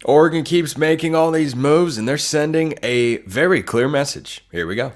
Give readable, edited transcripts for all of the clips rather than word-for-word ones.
Oregon keeps making all these moves, and they're sending a very clear message. Here we go.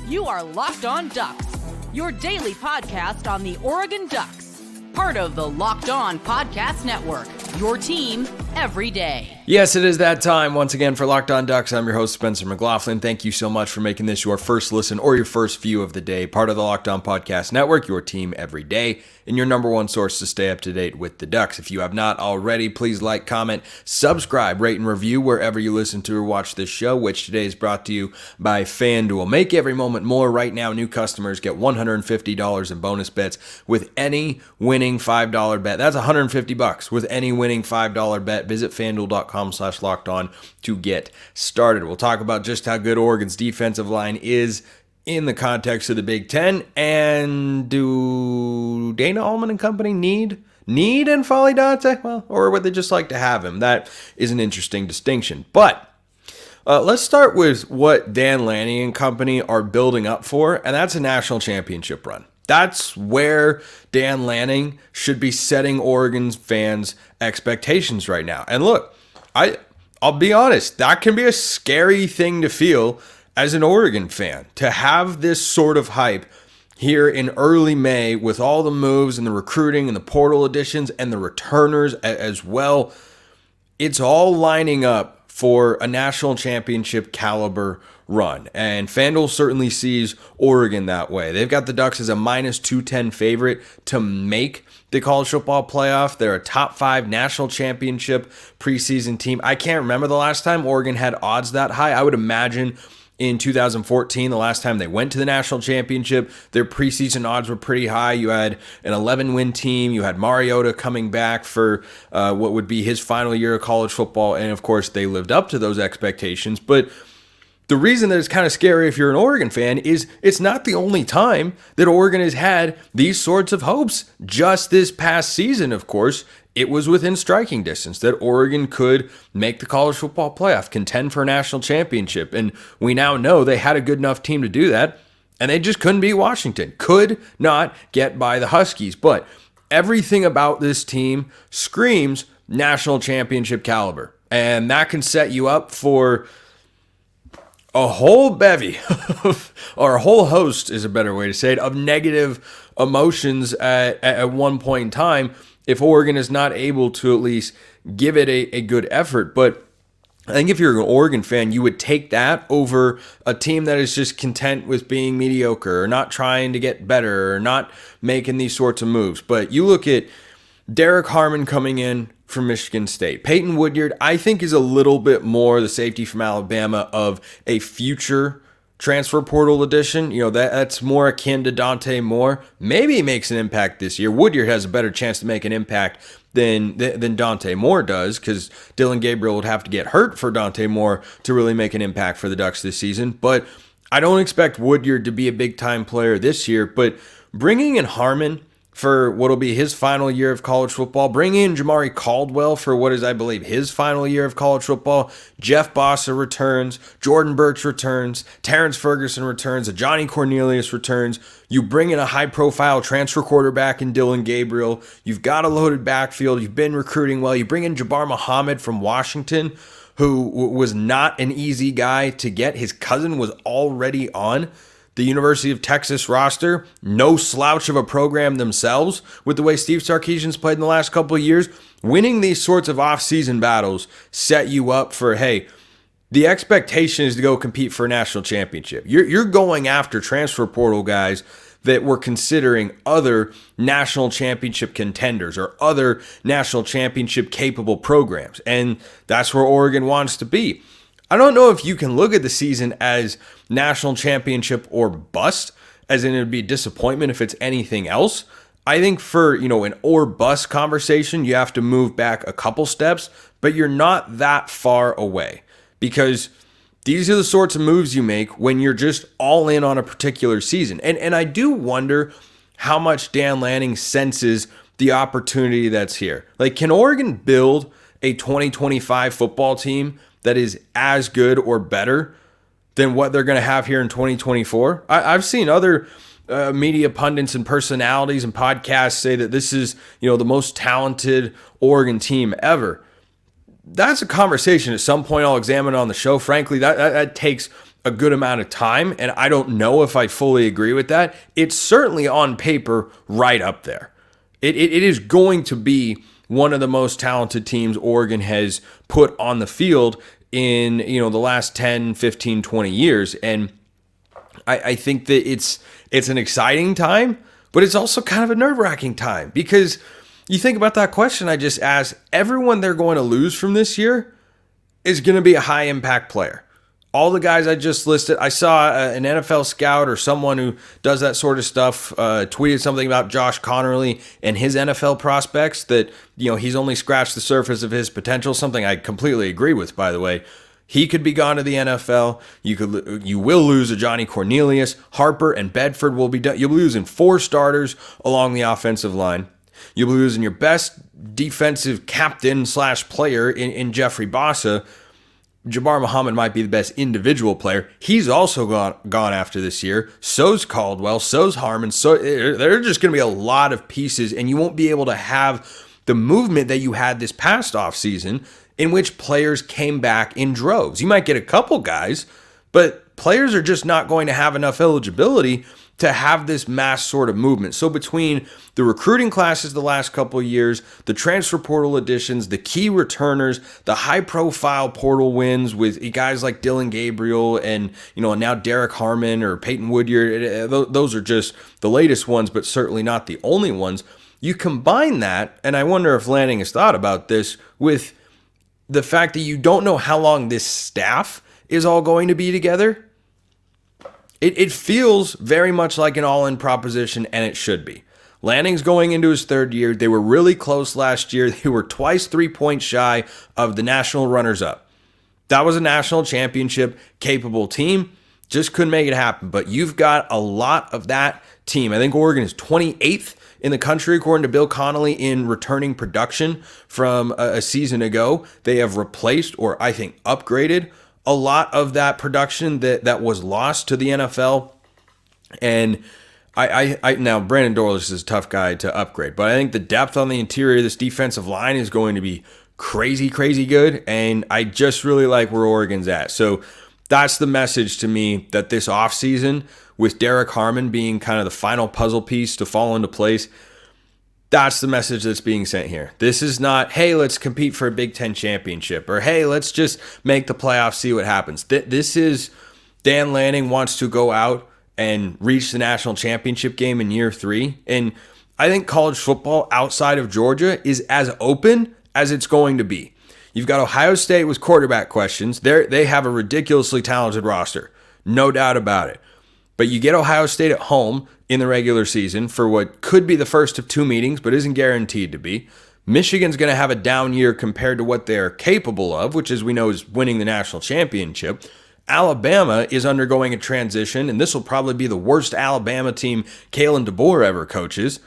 You are Locked On Ducks, your daily podcast on the Oregon Ducks. Part of the Locked On Podcast Network, your team every day. Yes, it is that time once again for Locked On Ducks. I'm your host, Spencer McLaughlin. Thank you so much for making this your first listen or your first view of the day. Part of the Locked On Podcast Network, your team every day, and your number one source to stay up to date with the Ducks. If you have not already, please like, comment, subscribe, rate, and review wherever you listen to or watch this show, which today is brought to you by FanDuel. Make every moment more. Right now, new customers get $150 in bonus bets with any winning $5 bet. That's $150 with any winning $5 bet. Visit FanDuel.com/lockedon to get started. We'll talk about just how good Oregon's defensive line is in the context of the Big Ten, and do Dana Altman and company need N'Faly Dante? Well, or would they just like to have him? That is an interesting distinction. But let's start with what Dan Lanning and company are building up for, and that's a national championship run. That's where Dan Lanning should be setting Oregon's fans' expectations right now. And look, I'll be honest, that can be a scary thing to feel as an Oregon fan, to have this sort of hype here in early May with all the moves and the recruiting and the portal additions and the returners as well. It's all lining up for a national championship caliber run. And FanDuel certainly sees Oregon that way. They've got the Ducks as a minus 210 favorite to make the college football playoff. They're a top 5 national championship preseason team. I can't remember the last time Oregon had odds that high. I would imagine in 2014, the last time they went to the national championship, their preseason odds were pretty high. You had an 11-win team. You had Mariota coming back for what would be his final year of college football. And, of course, they lived up to those expectations. But the reason that it's kind of scary if you're an Oregon fan is it's not the only time that Oregon has had these sorts of hopes. Just this past season, of course, it was within striking distance that Oregon could make the college football playoff, contend for a national championship. And we now know they had a good enough team to do that, and they just couldn't beat Washington. Could not get by the Huskies. But everything about this team screams national championship caliber. And that can set you up for a whole bevy or a whole host is a better way to say it, of negative emotions at one point in time if Oregon is not able to at least give it a good effort. But I think if you're an Oregon fan, you would take that over a team that is just content with being mediocre or not trying to get better or not making these sorts of moves. But you look at Derrick Harmon coming in from Michigan State. Peyton Woodyard, I think, is a little bit more the safety from Alabama of a future transfer portal addition. You know, that's more akin to Dante Moore. Maybe he makes an impact this year. Woodyard has a better chance to make an impact than Dante Moore does, because Dillon Gabriel would have to get hurt for Dante Moore to really make an impact for the Ducks this season. But I don't expect Woodyard to be a big-time player this year. But bringing in Harmon for what will be his final year of college football, bring in Jamari Caldwell for what is, I believe, his final year of college football. Jeff Bossa returns, Jordan Burch returns, Terrence Ferguson returns, Johnny Cornelius returns. You bring in a high-profile transfer quarterback in Dillon Gabriel. You've got a loaded backfield. You've been recruiting well. You bring in Jabbar Muhammad from Washington, who was not an easy guy to get. His cousin was already on the University of Texas roster. No slouch of a program themselves with the way Steve Sarkisian's played in the last couple of years. Winning these sorts of off-season battles set you up for, hey, the expectation is to go compete for a national championship. You're going after transfer portal guys that were considering other national championship contenders or other national championship capable programs. And that's where Oregon wants to be. I don't know if you can look at the season as national championship or bust, as in it would be disappointment if it's anything else. I think for, an or bust conversation, you have to move back a couple steps, but you're not that far away, because these are the sorts of moves you make when you're just all in on a particular season. And I do wonder how much Dan Lanning senses the opportunity that's here. Like, can Oregon build a 2025 football team that is as good or better than what they're going to have here in 2024? I've seen other media pundits and personalities and podcasts say that this is, the most talented Oregon team ever. That's a conversation at some point I'll examine on the show. Frankly, that takes a good amount of time, and I don't know if I fully agree with that. It's certainly on paper right up there. It is going to be one of the most talented teams Oregon has put on the field in, the last 10, 15, 20 years. And I think that it's an exciting time, but it's also kind of a nerve-wracking time, because you think about that question I just asked, everyone they're going to lose from this year is going to be a high-impact player. All the guys I just listed, I saw an NFL scout or someone who does that sort of stuff tweeted something about Josh Connerly and his NFL prospects, that, he's only scratched the surface of his potential, something I completely agree with, by the way. He could be gone to the NFL. You will lose a Johnny Cornelius. Harper and Bedford will be done. You'll be losing 4 starters along the offensive line. You'll be losing your best defensive captain / player in Jeffrey Bassa. Jabbar Muhammad might be the best individual player. He's also gone after this year. So's Caldwell. So's Harmon. So there are just going to be a lot of pieces, and you won't be able to have the movement that you had this past offseason, in which players came back in droves. You might get a couple guys, but players are just not going to have enough eligibility to have this mass sort of movement. So between the recruiting classes the last couple of years, the transfer portal additions, the key returners, the high-profile portal wins with guys like Dylan Gabriel and, now Derrick Harmon or Peyton Woodyard, those are just the latest ones, but certainly not the only ones. You combine that, and I wonder if Lanning has thought about this, with the fact that you don't know how long this staff is all going to be together. It feels very much like an all-in proposition, and it should be. Lanning's going into his 3rd year. They were really close last year. They were twice 3 points shy of the national runners-up. That was a national championship capable team. Just couldn't make it happen. But you've got a lot of that team. I think Oregon is 28th in the country, according to Bill Connolly, in returning production from a season ago. They have replaced, or I think upgraded, a lot of that production that was lost to the NFL. And I now, Brandon Dorlus is a tough guy to upgrade, but I think the depth on the interior of this defensive line is going to be crazy, crazy good. And I just really like where Oregon's at. So that's the message to me, that this offseason, with Derrick Harmon being kind of the final puzzle piece to fall into place, that's the message that's being sent here. This is not, hey, let's compete for a Big Ten championship, or hey, let's just make the playoffs, see what happens. This is Dan Lanning wants to go out and reach the national championship game in year 3. And I think college football outside of Georgia is as open as it's going to be. You've got Ohio State with quarterback questions. They have a ridiculously talented roster, no doubt about it. But you get Ohio State at home in the regular season for what could be the first of 2 meetings, but isn't guaranteed to be. Michigan's going to have a down year compared to what they're capable of, which, as we know, is winning the national championship. Alabama is undergoing a transition, and this will probably be the worst Alabama team Kalen DeBoer ever coaches.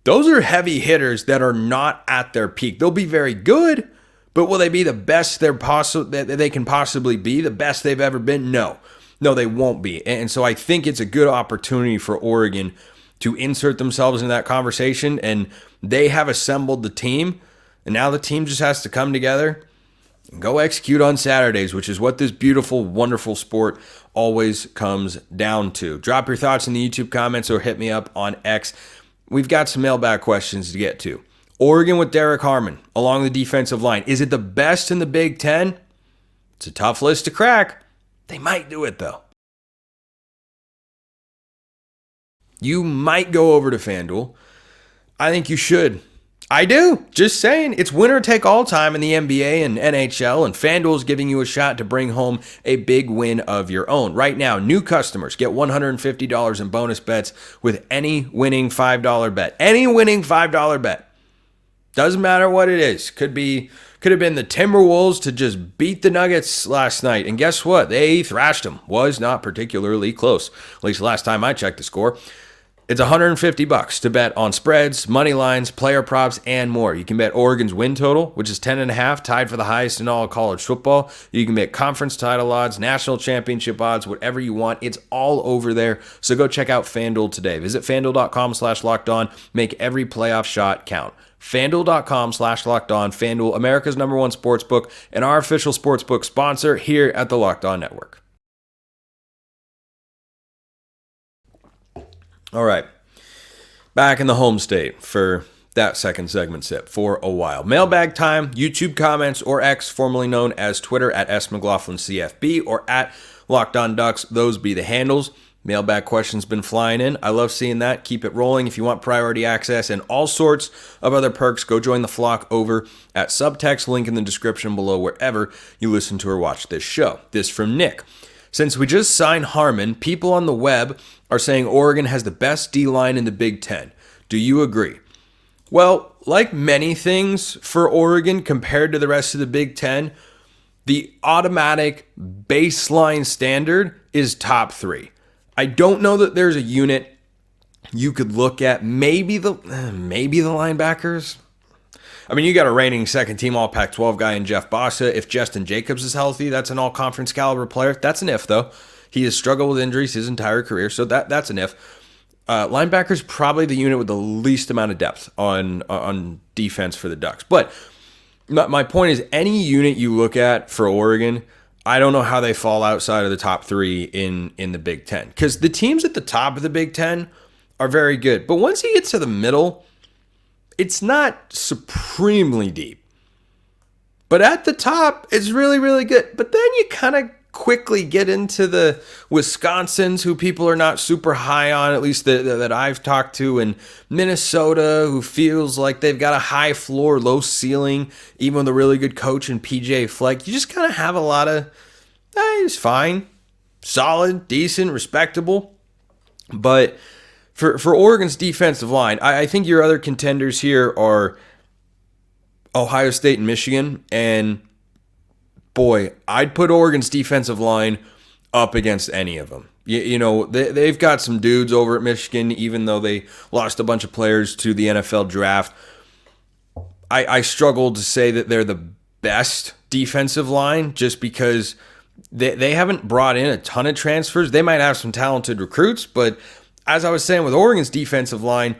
Those are heavy hitters that are not at their peak. They'll be very good, but will they be the best that they can possibly be, the best they've ever been? No, they won't be. And so I think it's a good opportunity for Oregon to insert themselves in that conversation, and they have assembled the team, and now the team just has to come together and go execute on Saturdays, which is what this beautiful, wonderful sport always comes down to. Drop your thoughts in the YouTube comments or hit me up on X. We've got some mailbag questions to get to. Oregon with Derrick Harmon along the defensive line. Is it the best in the Big Ten? It's a tough list to crack. They might do it, though. You might go over to FanDuel. I think you should. I do. Just saying. It's winner take all time in the NBA and NHL, and FanDuel is giving you a shot to bring home a big win of your own. Right now, new customers get $150 in bonus bets with any winning $5 bet. Any winning $5 bet. Doesn't matter what it is. Could have been the Timberwolves to just beat the Nuggets last night. And guess what? They thrashed them. Was not particularly close. At least last time I checked the score. It's $150 to bet on spreads, money lines, player props, and more. You can bet Oregon's win total, which is 10.5, tied for the highest in all of college football. You can bet conference title odds, national championship odds, whatever you want. It's all over there. So go check out FanDuel today. Visit FanDuel.com/lockedon. Make every playoff shot count. FanDuel.com/lockedon. FanDuel, America's #1 sportsbook, and our official sportsbook sponsor here at the Locked On Network. All right, back in the home state for that second segment sip for a while. Mailbag time, YouTube comments, or X, formerly known as Twitter, at @McLaughlinCFB or at Locked On Ducks. Those be the handles. Mailbag questions been flying in. I love seeing that. Keep it rolling. If you want priority access and all sorts of other perks, go join the flock over at Subtext, link in the description below wherever you listen to or watch this show. This from Nick. Since we just signed Harmon, people on the web are saying Oregon has the best D-line in the Big Ten. Do you agree? Well, like many things for Oregon compared to the rest of the Big Ten, the automatic baseline standard is top 3. I don't know that there's a unit you could look at. Maybe the linebackers. I mean, you got a reigning second-team All-Pac-12 guy in Jeff Bossa. If Justin Jacobs is healthy, that's an all-conference caliber player. That's an if, though. He has struggled with injuries his entire career, so that's an if. Linebackers probably the unit with the least amount of depth on defense for the Ducks. But my point is, any unit you look at for Oregon, I don't know how they fall outside of the top 3 in the Big Ten. Because the teams at the top of the Big Ten are very good. But once you get to the middle, it's not supremely deep. But at the top, it's really, really good. But then you kind of quickly get into the Wisconsins, who people are not super high on, at least that I've talked to, and Minnesota, who feels like they've got a high floor, low ceiling, even with a really good coach in PJ Fleck. You just kind of have a lot of, it's fine, solid, decent, respectable. But for Oregon's defensive line, I think your other contenders here are Ohio State and Michigan, and boy, I'd put Oregon's defensive line up against any of them. You know, they've got some dudes over at Michigan, even though they lost a bunch of players to the NFL draft. I struggle to say that they're the best defensive line just because they haven't brought in a ton of transfers. They might have some talented recruits, but as I was saying with Oregon's defensive line,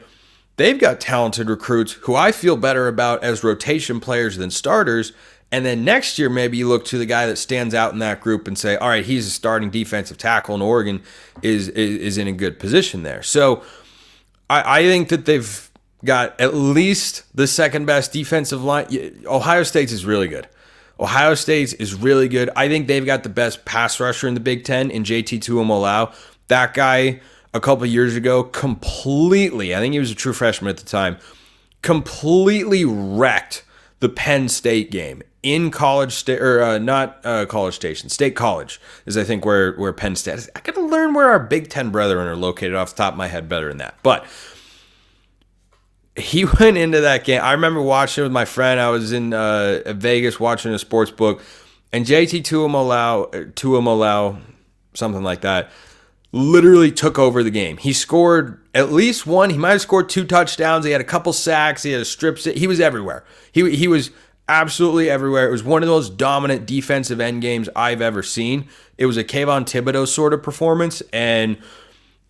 they've got talented recruits who I feel better about as rotation players than starters. And then next year, maybe you look to the guy that stands out in that group and say, all right, he's a starting defensive tackle, and Oregon is in a good position there. So I think that they've got at least the second best defensive line. Ohio State's is really good. Ohio State's is really good. I think they've got the best pass rusher in the Big Ten in JT Tuimoloau. That guy a couple of years ago completely, I think he was a true freshman at the time, completely wrecked the Penn State game in College State, or not College Station, State College is I think where Penn State is. I gotta learn where our Big Ten brethren are located off the top of my head better than that. But he went into that game. I remember watching it with my friend. I was in Vegas watching a sports book, and JT Tuimoloau, something like that, literally took over the game. He scored at least one. He might have scored 2 touchdowns. He had a couple sacks. He had a strip set. He was everywhere. He was absolutely everywhere. It was one of those dominant defensive end games I've ever seen. It was a Kayvon Thibodeau sort of performance. And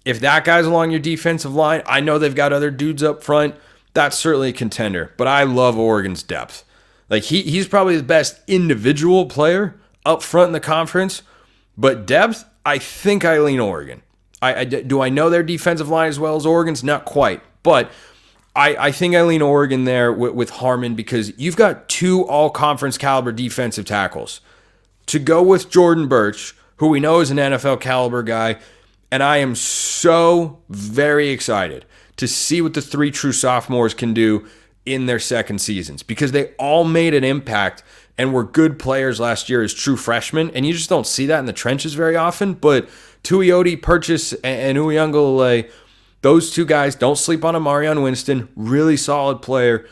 if that guy's along your defensive line, I know they've got other dudes up front. That's certainly a contender. But I love Oregon's depth. Like he's probably the best individual player up front in the conference. But depth, I think I lean Oregon. Do I know their defensive line as well as Oregon's? Not quite. But I think I lean Oregon there with Harmon because you've got 2 all-conference caliber defensive tackles. To go with Jordan Birch, who we know is an NFL caliber guy, and I am so very excited to see what the 3 true sophomores can do in their second seasons because they all made an impact and were good players last year as true freshmen, and you just don't see that in the trenches very often. But Tuioti, Purchase, and Uiagalelei, those 2 guys, don't sleep on Amarion Winston, really solid player.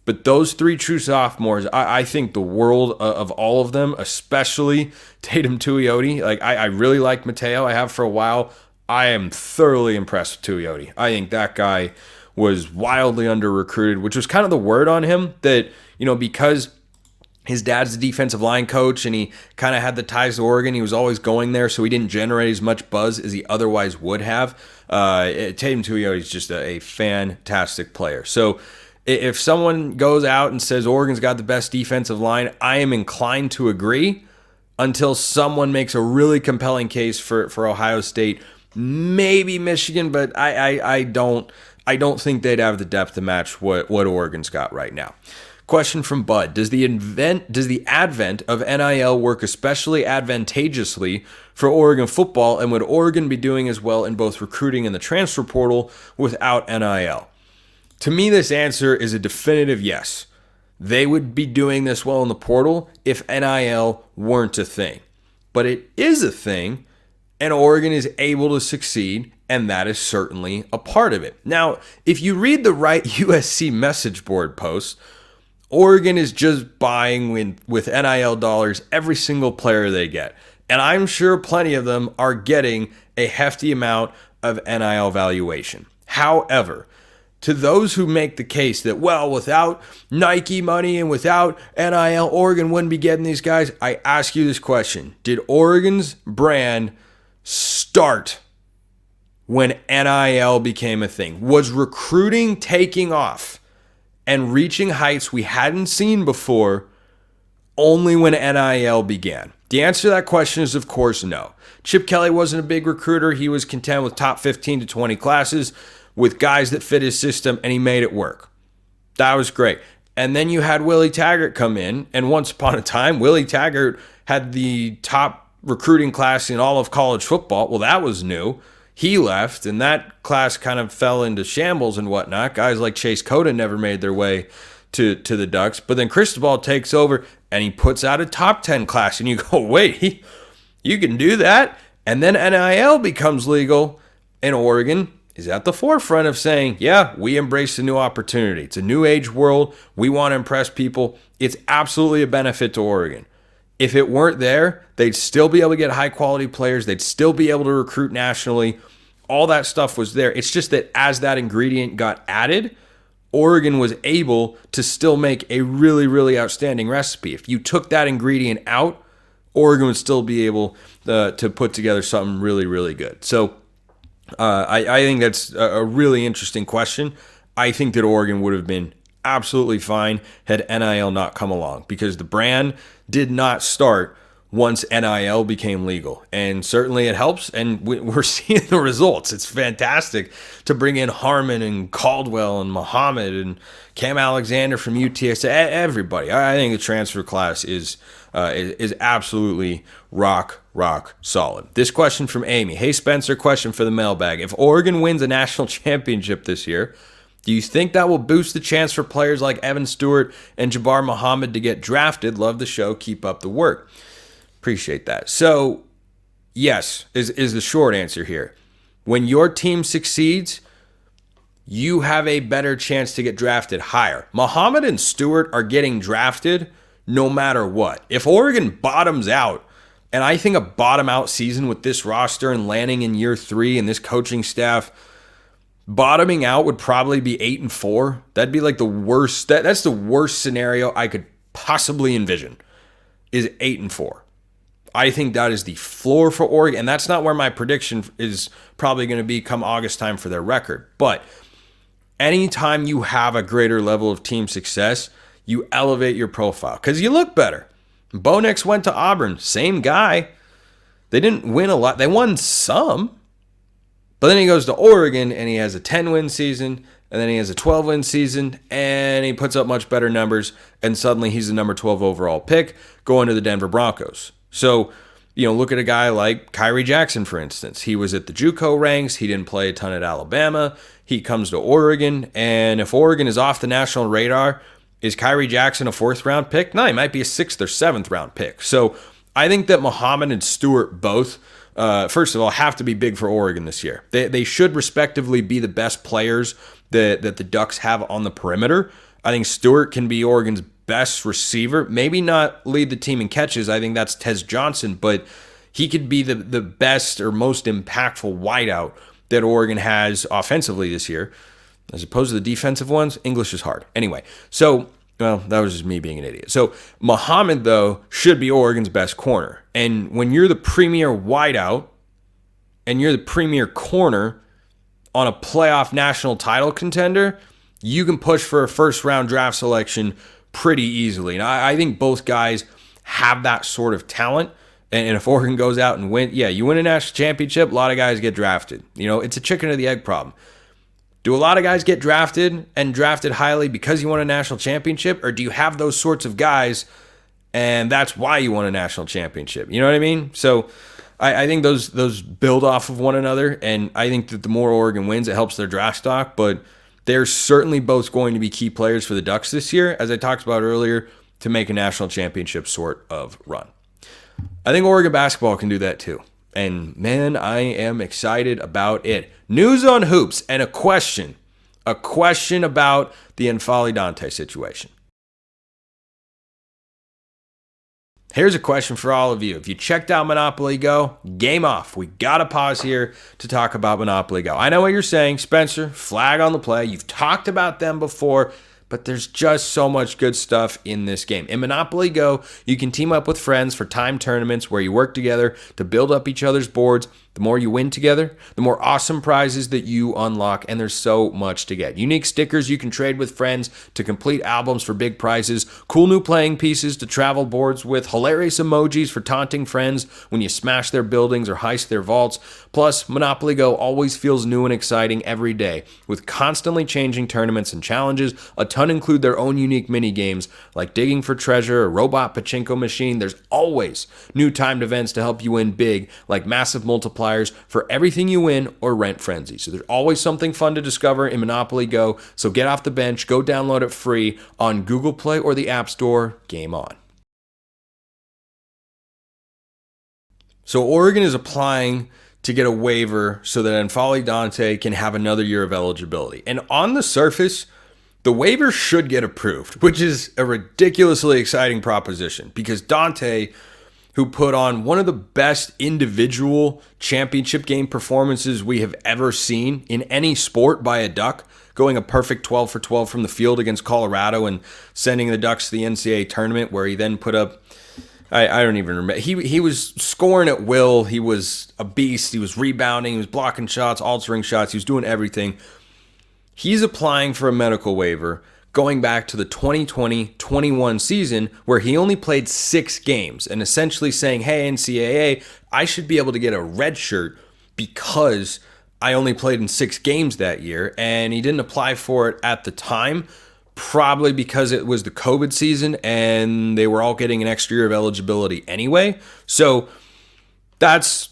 But those 3 true sophomores, I think the world of all of them, especially Tatum Tuioti. Like I really like Mateo. I have for a while. I am thoroughly impressed with Tuioti. I think that guy was wildly under-recruited, which was kind of the word on him that, because his dad's the defensive line coach and he kind of had the ties to Oregon, he was always going there, so he didn't generate as much buzz as he otherwise would have. Tatum Tuioti is just a fantastic player. So if someone goes out and says Oregon's got the best defensive line, I am inclined to agree until someone makes a really compelling case for Ohio State, maybe Michigan, but I don't think they'd have the depth to match what Oregon's got right now. Question from Bud. Does the advent of NIL work especially advantageously for Oregon football, and would Oregon be doing as well in both recruiting and the transfer portal without NIL? To me, this answer is a definitive yes. They would be doing this well in the portal if NIL weren't a thing. But it is a thing, and Oregon is able to succeed, and that is certainly a part of it. Now, if you read the right USC message board posts, Oregon is just buying with NIL dollars every single player they get. And I'm sure plenty of them are getting a hefty amount of NIL valuation. However, to those who make the case that, well, without Nike money and without NIL, Oregon wouldn't be getting these guys, I ask you this question. Did Oregon's brand start when NIL became a thing? Was recruiting taking off and reaching heights we hadn't seen before only when NIL began? The answer to that question is, of course, no. Chip Kelly wasn't a big recruiter. He was content with top 15 to 20 classes with guys that fit his system, and he made it work. That was great. And then you had Willie Taggart come in, and once upon a time, Willie Taggart had the top recruiting class in all of college football. Well, that was new. He left, and that class kind of fell into shambles and whatnot. Guys like Chase Cota never made their way to the Ducks. But then Cristobal takes over, and he puts out a top 10 class. And you go, wait, you can do that? And then NIL becomes legal, and Oregon is at the forefront of saying, yeah, we embrace the new opportunity. It's a new age world. We want to impress people. It's absolutely a benefit to Oregon. If it weren't there, they'd still be able to get high-quality players. They'd still be able to recruit nationally. All that stuff was there. It's just that as that ingredient got added, Oregon was able to still make a really, really outstanding recipe. If you took that ingredient out, Oregon would still be able to put together something really, really good. So I think that's a really interesting question. I think that Oregon would have been absolutely fine had NIL not come along, because the brand did not start once NIL became legal. And certainly it helps, and we're seeing the results. It's fantastic to bring in Harmon and Caldwell and Muhammad and Cam Alexander from UTSA, everybody. I think the transfer class is absolutely rock solid. This question from Amy. Hey, Spencer, question for the mailbag. If Oregon wins a national championship this year, do you think that will boost the chance for players like Evan Stewart and Jabbar Muhammad to get drafted? Love the show. Keep up the work. Appreciate that. So, yes, is the short answer here. When your team succeeds, you have a better chance to get drafted higher. Muhammad and Stewart are getting drafted no matter what. If Oregon bottoms out, and I think a bottom out season with this roster and Lanning in year 3 and this coaching staff, bottoming out would probably be 8-4. That'd be like the worst. That's the worst scenario I could possibly envision, is 8-4. I think that is the floor for Oregon, and that's not where my prediction is probably going to be come August time for their record. But anytime you have a greater level of team success, you elevate your profile because you look better. Bo Nix went to Auburn, same guy. They didn't win a lot. They won some. But then he goes to Oregon, and he has a 10-win season, and then he has a 12-win season, and he puts up much better numbers, and suddenly he's the number 12 overall pick going to the Denver Broncos. So, look at a guy like Kyrie Jackson, for instance. He was at the JUCO ranks. He didn't play a ton at Alabama. He comes to Oregon, and if Oregon is off the national radar, is Kyrie Jackson a 4th-round pick? No, he might be a 6th or 7th-round pick. So I think that Muhammad and Stewart both, first of all, have to be big for Oregon this year. They should respectively be the best players that the Ducks have on the perimeter. I think Stewart can be Oregon's best receiver. Maybe not lead the team in catches. I think that's Tez Johnson, but He could be the best or most impactful wideout that Oregon has offensively this year. As opposed to the defensive ones, English is hard. Anyway, so, well, that was just me being an idiot. So Muhammad, though, should be Oregon's best corner. And when you're the premier wideout and you're the premier corner on a playoff national title contender, you can push for a first-round draft selection pretty easily. And I think both guys have that sort of talent. And if Oregon goes out and win, yeah, you win a national championship, a lot of guys get drafted. It's a chicken or the egg problem. Do a lot of guys get drafted and drafted highly because you won a national championship? Or do you have those sorts of guys and that's why you won a national championship? You know what I mean? So I think those build off of one another. And I think that the more Oregon wins, it helps their draft stock. But they're certainly both going to be key players for the Ducks this year, as I talked about earlier, to make a national championship sort of run. I think Oregon basketball can do that too. And man, I am excited about it. News on hoops and a question about the N'Faly Dante situation. Here's a question for all of you. If you checked out Monopoly Go, game off. We got to pause here to talk about Monopoly Go. I know what you're saying, Spencer, flag on the play. You've talked about them before, but there's just so much good stuff in this game. In Monopoly Go, you can team up with friends for time tournaments where you work together to build up each other's boards. The more you win together, the more awesome prizes that you unlock, and there's so much to get. Unique stickers you can trade with friends to complete albums for big prizes, cool new playing pieces to travel boards with, hilarious emojis for taunting friends when you smash their buildings or heist their vaults. Plus, Monopoly Go always feels new and exciting every day, with constantly changing tournaments and challenges. A ton include their own unique mini games, like digging for treasure, a robot pachinko machine. There's always new timed events to help you win big, like massive multipliers for everything you win or rent frenzy. So there's always something fun to discover in Monopoly Go. So get off the bench, go download it free on Google Play or the App Store. Game on. So Oregon is applying to get a waiver so that N'Faly Dante can have another year of eligibility. And on the surface, the waiver should get approved, which is a ridiculously exciting proposition because Dante, who put on one of the best individual championship game performances we have ever seen in any sport by a Duck, going a perfect 12 for 12 from the field against Colorado and sending the Ducks to the NCAA tournament, where he then put up, I don't even remember. He was scoring at will. He was a beast. He was rebounding. He was blocking shots, altering shots. He was doing everything. He's applying for a medical waiver going back to the 2020-21 season where he only played 6 games and essentially saying, hey, NCAA, I should be able to get a red shirt because I only played in 6 games that year. And he didn't apply for it at the time, probably because it was the COVID season and they were all getting an extra year of eligibility anyway. So that's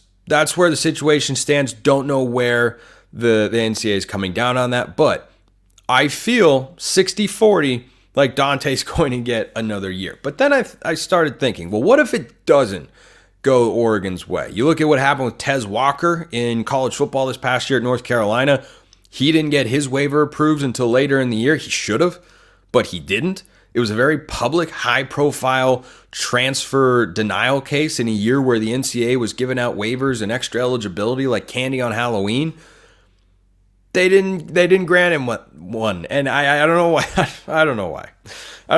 where the situation stands. Don't know where the NCAA is coming down on that, but I feel 60-40 like Dante's going to get another year. But then I started thinking, well, what if it doesn't go Oregon's way? You look at what happened with Tez Walker in college football this past year at North Carolina. He didn't get his waiver approved until later in the year. He should have, but he didn't. It was a very public, high-profile transfer denial case in a year where the NCAA was giving out waivers and extra eligibility like candy on Halloween. They didn't grant him one, and I don't know why. I don't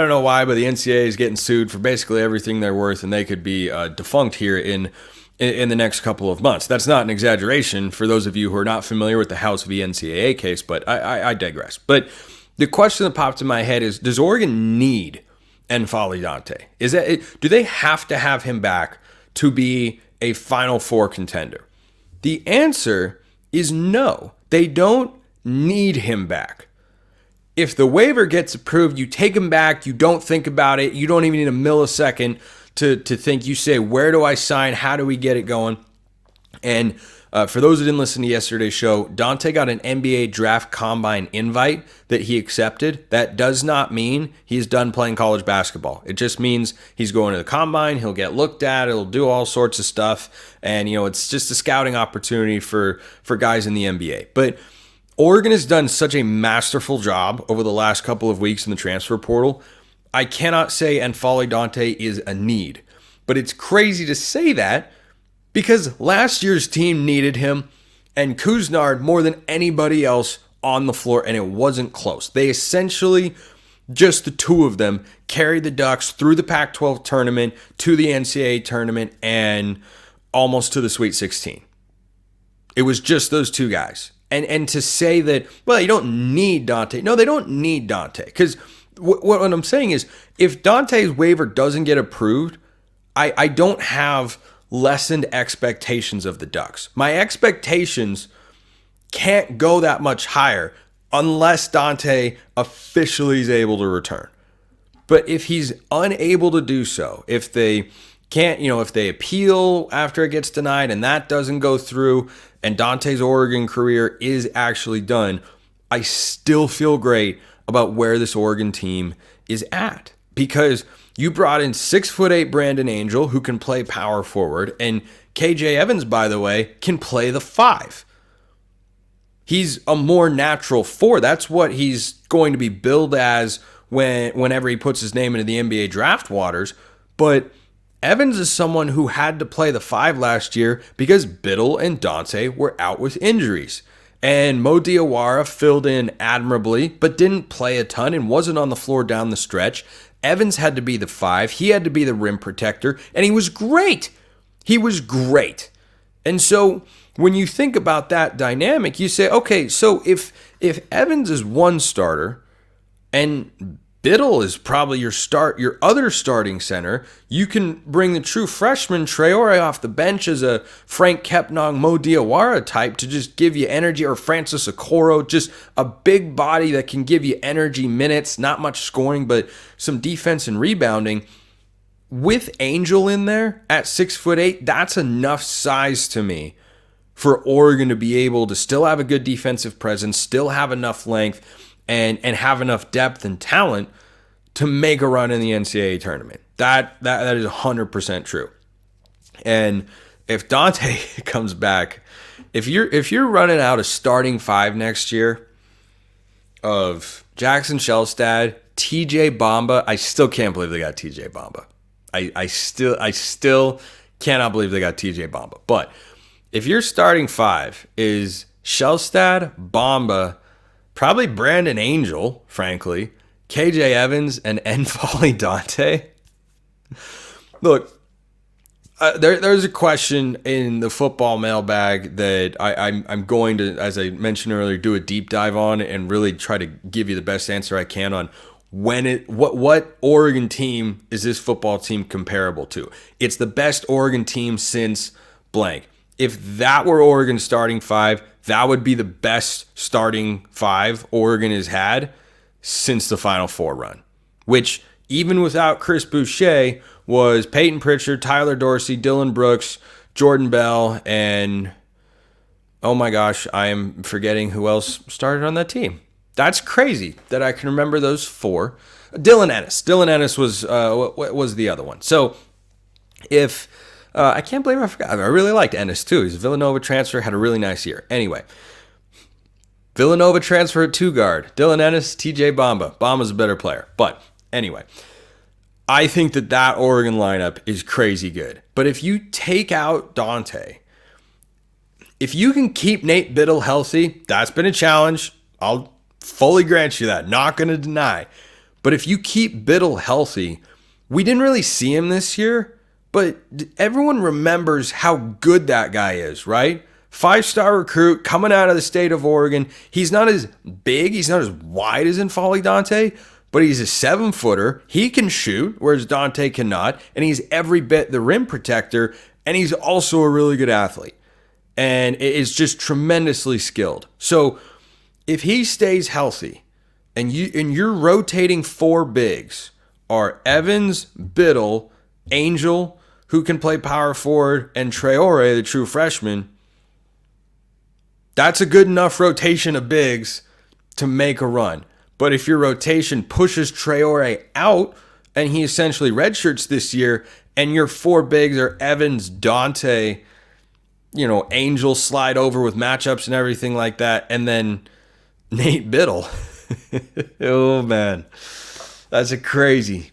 know why, but the NCAA is getting sued for basically everything they're worth, and they could be defunct here in the next couple of months. That's not an exaggeration for those of you who are not familiar with the House v. NCAA case, but I digress. But the question that popped in my head is, does Oregon need N'Faly Dante? Do they have to have him back to be a Final Four contender? The answer is no. They don't need him back. If the waiver gets approved, you take him back, you don't think about it, you don't even need a millisecond to think. You say, where do I sign? How do we get it going? And for those who didn't listen to yesterday's show, Dante got an NBA draft combine invite that he accepted. That does not mean he's done playing college basketball. It just means he's going to the combine, he'll get looked at, he'll do all sorts of stuff. And, it's just a scouting opportunity for guys in the NBA. But Oregon has done such a masterful job over the last couple of weeks in the transfer portal. I cannot say N'Faly Dante is a need. But it's crazy to say that Because last year's team needed him and Kuznard more than anybody else on the floor, and it wasn't close. They essentially, just the two of them, carried the Ducks through the Pac-12 tournament to the NCAA tournament and almost to the Sweet 16. It was just those two guys. And to say that, well, you don't need Dante. No, they don't need Dante. Because what I'm saying is, if Dante's waiver doesn't get approved, I don't have lessened expectations of the Ducks. My expectations can't go that much higher unless Dante officially is able to return. But if he's unable to do so, if they can't, if they appeal after it gets denied and that doesn't go through and Dante's Oregon career is actually done, I still feel great about where this Oregon team is at. Because you brought in 6'8" Brandon Angel, who can play power forward, and KJ Evans, by the way, can play the 5. He's a more natural 4. That's what he's going to be billed as whenever he puts his name into the NBA draft waters. But Evans is someone who had to play the 5 last year because Biddle and Dante were out with injuries. And Mo Diawara filled in admirably, but didn't play a ton and wasn't on the floor down the stretch. Evans had to be the 5. He had to be the rim protector, and he was great. He was great. And so when you think about that dynamic, you say, okay, so if Evans is one starter and Biddle is probably your other starting center, you can bring the true freshman Traore off the bench as a Frank Kepnang, Mo Diawara type to just give you energy, or Francis Okoro, just a big body that can give you energy minutes, not much scoring, but some defense and rebounding. With Angel in there at 6'8", that's enough size to me for Oregon to be able to still have a good defensive presence, still have enough length, and have enough depth and talent to make a run in the NCAA tournament. That is 100% true. And if Dante comes back, if you're running out a starting 5 next year of Jackson Shelstad, TJ Bamba, I still can't believe they got TJ Bamba. I still cannot believe they got TJ Bamba. But if your starting 5 is Shelstad, Bamba, probably Brandon Angel, frankly, KJ Evans, and N'Faly Dante. Look, there's a question in the football mailbag that I'm going to, as I mentioned earlier, do a deep dive on and really try to give you the best answer I can on what Oregon team is this football team comparable to. It's the best Oregon team since blank. If that were Oregon's starting 5, that would be the best starting 5 Oregon has had since the Final Four run, which even without Chris Boucher was Peyton Pritchard, Tyler Dorsey, Dylan Brooks, Jordan Bell, and oh my gosh, I am forgetting who else started on that team. That's crazy that I can remember those 4. Dylan Ennis. Dylan Ennis was the other one. So if I can't believe I forgot. I really liked Ennis too. He's a Villanova transfer, had a really nice year. Anyway, Villanova transfer at 2 guard. Dylan Ennis, TJ Bamba. Bamba's a better player. But anyway, I think that Oregon lineup is crazy good. But if you take out Dante, if you can keep Nate Biddle healthy, that's been a challenge. I'll fully grant you that. Not going to deny. But if you keep Biddle healthy, we didn't really see him this year. But everyone remembers how good that guy is, right? 5-star recruit coming out of the state of Oregon. He's not as big, he's not as wide as N'Faly Dante, but he's a 7-footer. He can shoot, whereas Dante cannot, and he's every bit the rim protector, and he's also a really good athlete. And is just tremendously skilled. So if he stays healthy, and you're rotating 4 bigs are Evans, Biddle, Angel, who can play power forward, and Traore, the true freshman, that's a good enough rotation of bigs to make a run. But if your rotation pushes Traore out and he essentially redshirts this year, and your 4 bigs are Evans, Dante, Angel slide over with matchups and everything like that, and then Nate Biddle. Oh, man. That's a crazy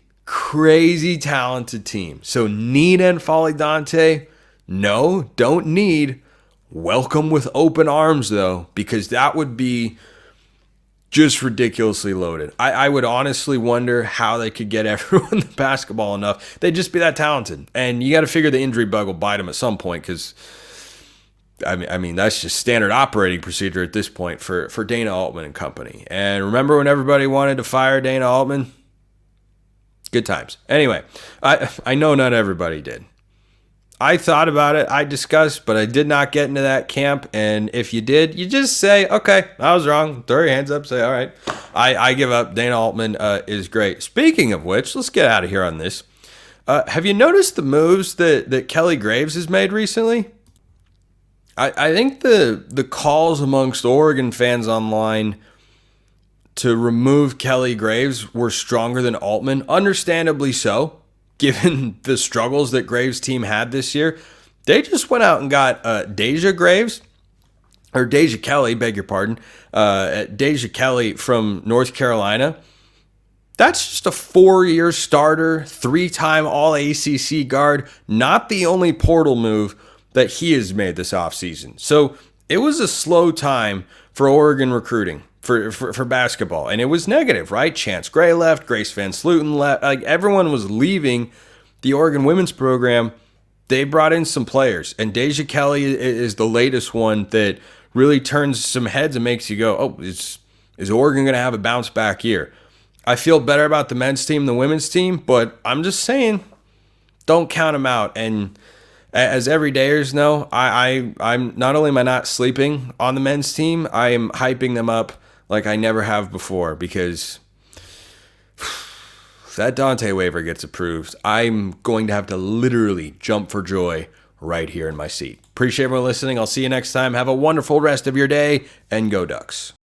talented team. So need N'Faly Dante? No, don't need. Welcome with open arms, though, because that would be just ridiculously loaded. I would honestly wonder how they could get everyone the basketball enough. They'd just be that talented. And you got to figure the injury bug will bite them at some point because, I mean, that's just standard operating procedure at this point for Dana Altman and company. And remember when everybody wanted to fire Dana Altman? Good times. Anyway, I know not everybody did. I thought about it, I discussed, but I did not get into that camp. And if you did, you just say, okay, I was wrong. Throw your hands up, say, all right, I give up. Dana Altman is great. Speaking of which, let's get out of here on this. Have you noticed the moves that Kelly Graves has made recently? I think the calls amongst Oregon fans online to remove Kelly Graves were stronger than Altman, understandably so. Given the struggles that Graves' team had this year, they just went out and got Deja Kelly, beg your pardon, Deja Kelly from North Carolina. That's just a 4-year starter, 3-time All-ACC guard, not the only portal move that he has made this offseason. So it was a slow time for Oregon recruiting. For basketball, and it was negative, right? Chance Gray left, Grace Van Sluten left, like everyone was leaving the Oregon women's program. They brought in some players, and Deja Kelly is the latest one that really turns some heads and makes you go, oh, is Oregon going to have a bounce back year? I feel better about the men's team than the women's team, but I'm just saying, don't count them out. And as everydayers know, I'm not only am I not sleeping on the men's team, I am hyping them up like I never have before, because if that Dante waiver gets approved, I'm going to have to literally jump for joy right here in my seat. Appreciate everyone listening. I'll see you next time. Have a wonderful rest of your day, and go Ducks.